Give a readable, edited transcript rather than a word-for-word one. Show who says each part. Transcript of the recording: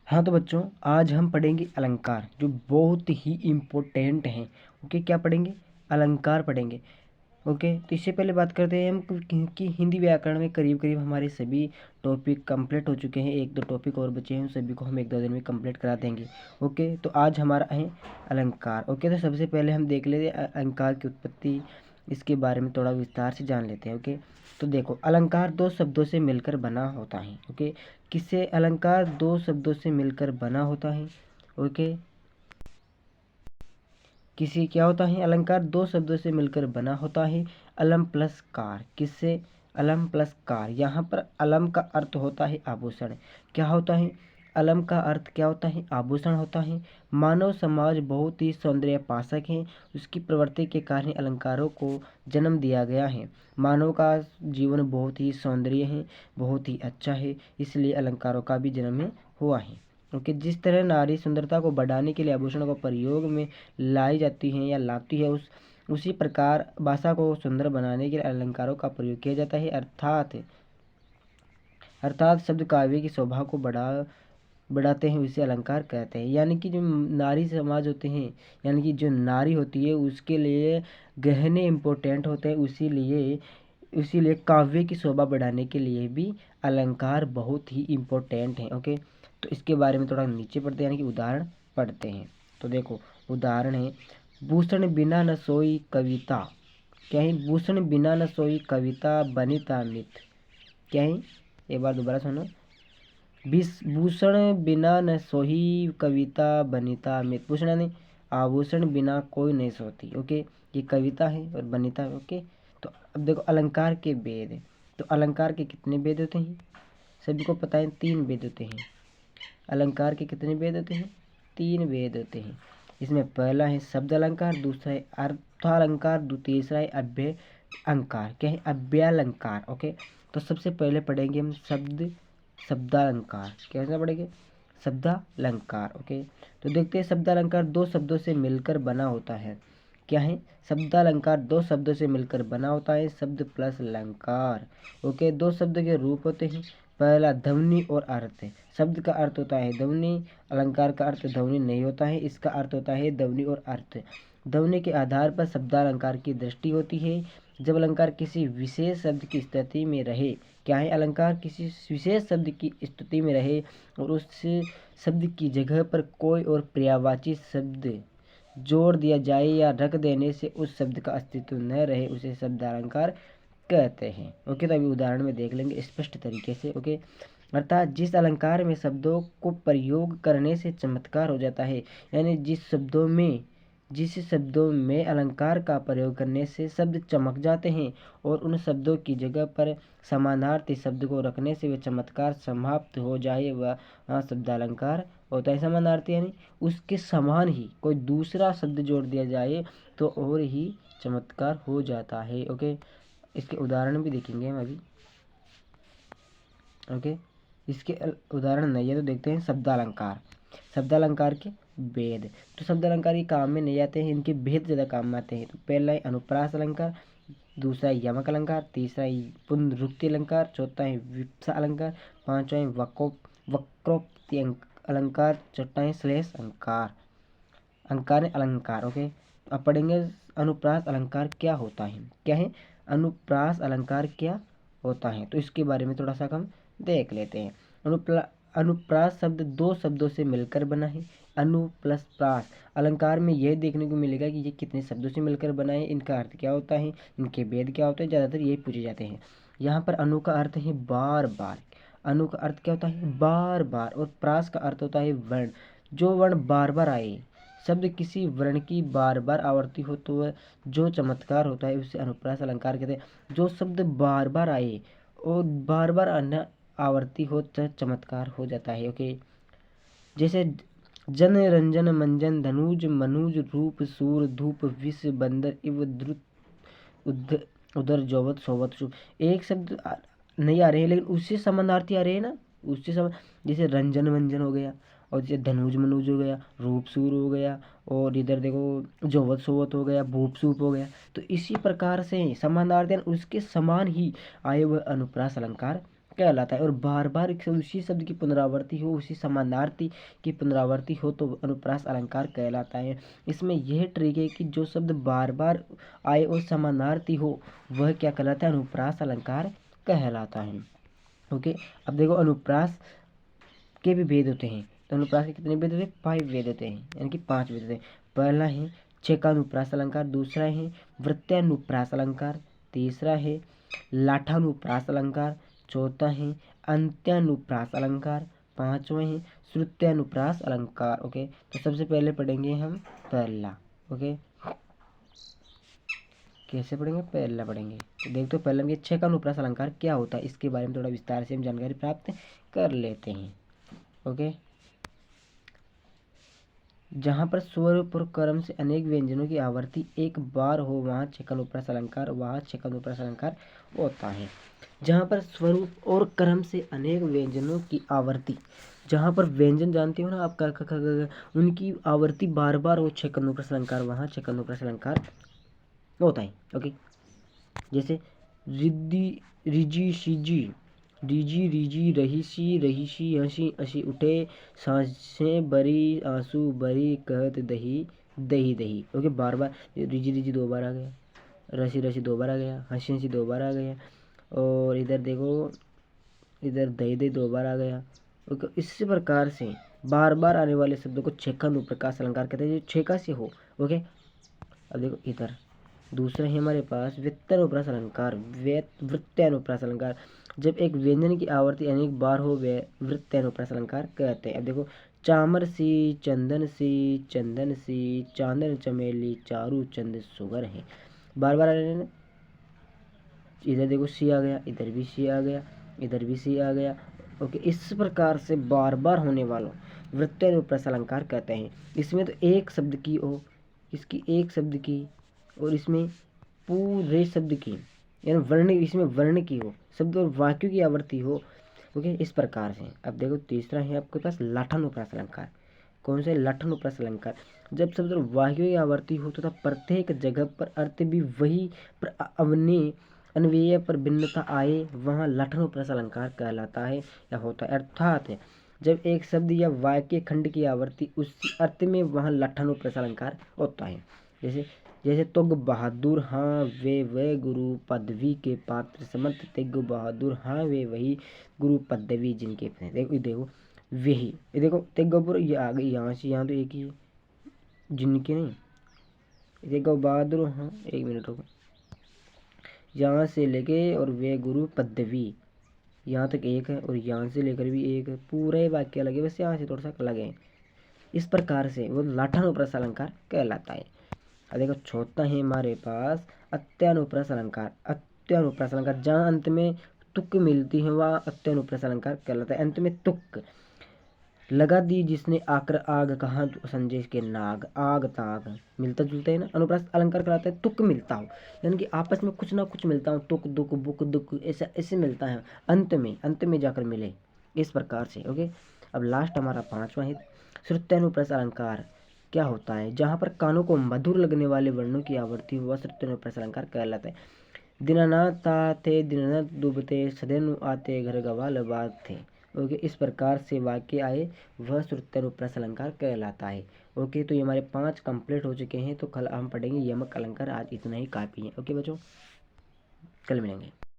Speaker 1: हाँ तो बच्चों, आज हम पढ़ेंगे अलंकार जो बहुत ही इम्पोर्टेंट हैं। ओके, क्या पढ़ेंगे? अलंकार पढ़ेंगे। ओके, तो इससे पहले बात करते हैं हम कि हिंदी व्याकरण में करीब करीब हमारे सभी टॉपिक कंप्लीट हो चुके हैं। एक दो टॉपिक और बचे हैं, उन सभी को हम एक दो दिन में कंप्लीट करा देंगे। ओके, तो आज हमारा है अलंकार। ओके, तो सबसे पहले हम देख लेते हैं अलंकार की उत्पत्ति, इसके बारे में थोड़ा विस्तार से जान लेते हैं। ओके, तो देखो, अलंकार दो शब्दों से मिलकर बना होता है। ओके, किससे? अलंकार दो शब्दों से मिलकर बना होता है। ओके, किसी क्या होता है? अलंकार दो शब्दों से मिलकर बना होता है। अलम प्लस कार, किससे? अलम प्लस कार। यहाँ पर अलम का अर्थ होता है आभूषण। क्या होता है? अलम का अर्थ क्या होता है? आभूषण होता है। मानव समाज बहुत ही सौंदर्यपाशक है, उसकी प्रवृत्ति के कारण अलंकारों को जन्म दिया गया है। मानव का जीवन बहुत ही सौंदर्य है, बहुत ही अच्छा है, इसलिए अलंकारों का भी जन्म हुआ है। ओके, जिस तरह नारी सुंदरता को बढ़ाने के लिए आभूषणों को प्रयोग में लाई जाती हैं या लाती है, उसी प्रकार भाषा को सुंदर बनाने के लिए अलंकारों का प्रयोग किया जाता है। अर्थात शब्द काव्य की शोभा को बढ़ाते हैं, उसे अलंकार कहते हैं। यानी कि जो नारी समाज होते हैं, यानी कि जो नारी होती है, उसके लिए गहने इम्पोर्टेंट होते हैं। इसीलिए काव्य की शोभा बढ़ाने के लिए भी अलंकार बहुत ही इम्पोर्टेंट है। ओके, तो इसके बारे में थोड़ा नीचे पढ़ते हैं, यानी कि उदाहरण पढ़ते हैं। तो देखो, उदाहरण है, भूषण बिना न सोई कविता। क्या है? भूषण बिना न सोई कविता बनिता मित। क्या है? एक बार दोबारा सुनो। भूषण बिना न सोई कविता बनिता मित। भूषण यानी आभूषण बिना कोई नहीं सोती। ओके, ये कविता है और बनिता है। ओके, तो अब देखो अलंकार के भेद। तो अलंकार के कितने भेद होते हैं? सभी को पता है, तीन भेद होते हैं। अलंकार के कितने भेद होते हैं? तीन भेद होते हैं। इसमें पहला है शब्द अलंकार, दूसरा है अर्थालंकार, तीसरा है अव्यय अलंकार। क्या है? अव्ययालंकार। ओके, तो सबसे पहले पढ़ेंगे हम शब्दालंकार। कैसे पढ़ेंगे? शब्दालंकार। ओके, तो देखते हैं, शब्दालंकार दो शब्दों से मिलकर बना होता है। क्या है? शब्दालंकार दो शब्दों से मिलकर बना होता है। शब्द प्लस अलंकार। ओके, दो शब्द के रूप होते हैं। पहला ध्वनि और अर्थ। शब्द का अर्थ होता है ध्वनि, अलंकार का अर्थ ध्वनि नहीं होता है, इसका अर्थ होता है ध्वनि और अर्थ। ध्वनि के आधार पर शब्दालंकार की दृष्टि होती है। जब अलंकार किसी विशेष शब्द की स्थिति में रहे। क्या है? अलंकार किसी विशेष शब्द की स्थिति में रहे और उस शब्द की जगह पर कोई और पर्यायवाची शब्द जोड़ दिया जाए या रख देने से उस शब्द का अस्तित्व न रहे, उसे शब्दालंकार कहते हैं। ओके, तो अभी उदाहरण में देख लेंगे स्पष्ट तरीके से। ओके, अर्थात जिस अलंकार में शब्दों को प्रयोग करने से चमत्कार हो जाता है, यानी जिस शब्दों में अलंकार का प्रयोग करने से शब्द चमक जाते हैं और उन शब्दों की जगह पर समानार्थी शब्द को रखने से वे चमत्कार समाप्त हो जाए, वह शब्दालंकार होता है। समानार्थी यानी उसके समान ही कोई दूसरा शब्द जोड़ दिया जाए तो और ही चमत्कार हो जाता है। ओके, इसके उदाहरण भी देखेंगे हम अभी। ओके, इसके उदाहरण नहीं है तो देखते हैं शब्दालंकार। शब्दालंकार के भेद। तो शब्दालंकार ये काम में नहीं आते हैं, इनके भेद ज़्यादा काम में आते हैं। तो पहला है अनुप्रास अलंकार, दूसरा है यमक अलंकार, तीसरा है पुनरुक्ति अलंकार, चौथा है विप्सा अलंकार, पांचवा है वक्रोक्ति अलंकार, छठा है श्लेष अलंकार। अलंकार। ओके, अब पढ़ेंगे अनुप्रास अलंकार क्या होता है। क्या है? अनुप्रास अलंकार क्या होता है, तो इसके बारे में थोड़ा सा हम देख लेते हैं। अनुप्रास शब्द दो शब्दों से मिलकर बना है। अनु प्लस प्रास। अलंकार में यह देखने को मिलेगा कि ये कितने शब्दों से मिलकर बना है, इनका अर्थ क्या होता है, इनके भेद क्या होते हैं, ज़्यादातर यही पूछे जाते हैं। यहाँ पर अनु का अर्थ है बार बार। अनु का अर्थ क्या होता है? बार बार। और प्रास का अर्थ होता है वर्ण, जो वर्ण बार बार आए। शब्द किसी वर्ण की बार बार आवृत्ति हो तो वह जो चमत्कार होता है उसे अनुप्रास अलंकार कहते हैं। जो शब्द बार बार आए और बार बार अन्य आवर्ती हो तो चमत्कार हो जाता है। ओके, जैसे जन रंजन मंजन धनुज मनुज रूप सूर धूप विष बंदर इव द्रुत उधर जौवत सोवत शुभ। एक शब्द नहीं आ रहे हैं लेकिन उससे समानार्थी आ रहे हैं ना, उससे जैसे रंजन मंजन हो गया, और जैसे धनुज मनुज हो गया, रूप सूर हो गया, और इधर देखो जौवत सोवत हो गया, भूप सूप हो गया। तो इसी प्रकार से समानार्थी उसके समान ही आए वह अनुप्रास अलंकार कहलाता है। और बार बार उसी शब्द की पुनरावृत्ति हो, उसी समानार्थी की पुनरावृत्ति हो तो अनुप्रास अलंकार कहलाता है। इसमें यह ट्रिक है कि जो शब्द बार बार आए और समानार्थी हो वह क्या कहलाता है, अनुप्रास अलंकार कहलाता है। ओके, अब देखो अनुप्रास के भी भेद होते हैं। तो अनुप्रास के कितने भेद होते हैं, 5 भेद होते हैं, यानी कि 5 भेद होते हैं। पहला है छेकानुप्रास अलंकार, दूसरा है वृत्यानुप्रास अलंकार, तीसरा है लाठानुप्रास अलंकार, चौथा है अंत्यानुप्रास अलंकार, पांचवा है श्रुत्यानुप्रास अलंकार। ओके, तो सबसे पहले पढ़ेंगे हम पहला। ओके, कैसे पढ़ेंगे, पहला पढ़ेंगे। तो देख तो पहले में छेकानुप्रास अलंकार क्या होता है इसके बारे में थोड़ा विस्तार से हम जानकारी प्राप्त कर लेते हैं। ओके, जहाँ पर स्वर और क्रम से अनेक व्यंजनों की आवृत्ति एक बार हो वहाँ छेकानुप्रास अलंकार, वहाँ छेकानुप्रास अलंकार होता है। जहाँ पर स्वरूप और क्रम से अनेक व्यंजनों की आवृत्ति, जहाँ पर व्यंजन जानते हो ना आप, क ख ग घ, उनकी आवृत्ति बार बार हो छेकानुप्रास अलंकार, वहाँ छेकानुप्रास अलंकार होता है। ओके, जैसे रिद्धि रिजी शिजी, रिजी रिजी रहीसी रहीसी हंसी हंसी उठे, सांसें बरी आंसू बरी कहत दही दही दही। ओके, बार बार रिजी रिजी 2 बार आ गया, रसी रसी 2 बार आ गया, हंसी हंसी 2 बार आ गया, और इधर देखो इधर दही दही 2 बार आ गया। ओके, इसी प्रकार से बार बार आने वाले शब्दों को छेकानुप्रकाश अलंकार कहते हैं, जो छेका से हो। ओके, अब देखो इधर दूसरा है हमारे पास व्युत्पन्नानुप्रास अलंकार, वृत्यानुप्रास अलंकार। जब एक व्यंजन की आवृत्ति अनेक बार हो वे वृत्यानुप्रास अलंकार कहते हैं। अब देखो चामर सी चंदन सी चंदन सी चांदन चमेली चारू चंद सुगर है, बार बार आ रहे हैं। इधर देखो सी आ गया, इधर भी सी आ गया, इधर भी सी आ गया। ओके, इस प्रकार से बार बार होने वालों वृत्यानुप्रास अलंकार कहते हैं। इसमें तो एक शब्द की हो, इसकी एक शब्द की, और इसमें पूरे शब्द की, यानी वर्ण, इसमें वर्ण की हो, शब्द और वाक्यों की आवृत्ति हो। ओके, इस प्रकार से। अब देखो तीसरा है आपके पास लाठानुप्रास अलंकार। कौन सा, लाठानुप्रास अलंकार। जब शब्द और वाक्यों की आवृत्ति हो तथा प्रत्येक जगह पर अर्थ भी वही पर अन्वय पर भिन्नता आए वहाँ लाठानुप्रास अलंकार कहलाता है या होता है। अर्थात जब एक शब्द या वाक्य खंड की आवृत्ति उसी अर्थ में वहाँ लाठानुप्रास अलंकार होता है। जैसे जैसे तुग बहादुर हाँ वे गुरु पदवी के पात्र समर्थ, तेग बहादुर हाँ वे वही गुरु पदवी जिनके। देखो देखो वही, ये देखो तेग बहादुर, ये आ गई यहाँ से, यहाँ तो एक ही है, जिनके नहीं, तेग बहादुर हाँ, एक मिनट रुको, यहाँ से लेके और वे गुरु पदवी यहाँ तक एक है, और यहाँ से लेकर भी एक है, पूरा ही वाक्य अलग है, बस यहाँ से थोड़ा सा अलग है। इस प्रकार से वो लाठानुप्रास अलंकार कहलाता है। अब देखो चौथा है हमारे पास अत्यानुप्रास अलंकार। अत्यानुप्रास अलंकार, जहाँ अंत में तुक मिलती है वह अत्यानुप्रास अलंकार कहलाता है। अंत में तुक लगा दी जिसने आकर आग कहा संजय के नाग, आग ताग मिलता जुलता है ना, अनुप्रास अलंकार कहलाता है। तुक मिलता हो, यानी कि आपस में कुछ ना कुछ मिलता हो, तुक दुक बुक दुक, ऐसा ऐसे मिलता है, अंत में जाकर मिले, इस प्रकार से। ओके, अब लास्ट हमारा 5वां है श्रुत्यानुप्रास अलंकार। क्या होता है, जहाँ पर कानों को मधुर लगने वाले वर्णों की आवृत्ति हुआ श्रुत्यानुप्रास अलंकार कहलाता है। दीनानाथ थे दीनानाथ डूबते, सदैनु आते घर गवाल बात थे। ओके, इस प्रकार से वाक्य आए वह श्रुत्यानुप्रास अलंकार कहलाता है। ओके, तो ये हमारे 5 कंप्लीट हो चुके हैं। तो कल हम पढ़ेंगे यमक अलंकार। आज इतना ही काफ़ी है। ओके बच्चों, कल मिलेंगे।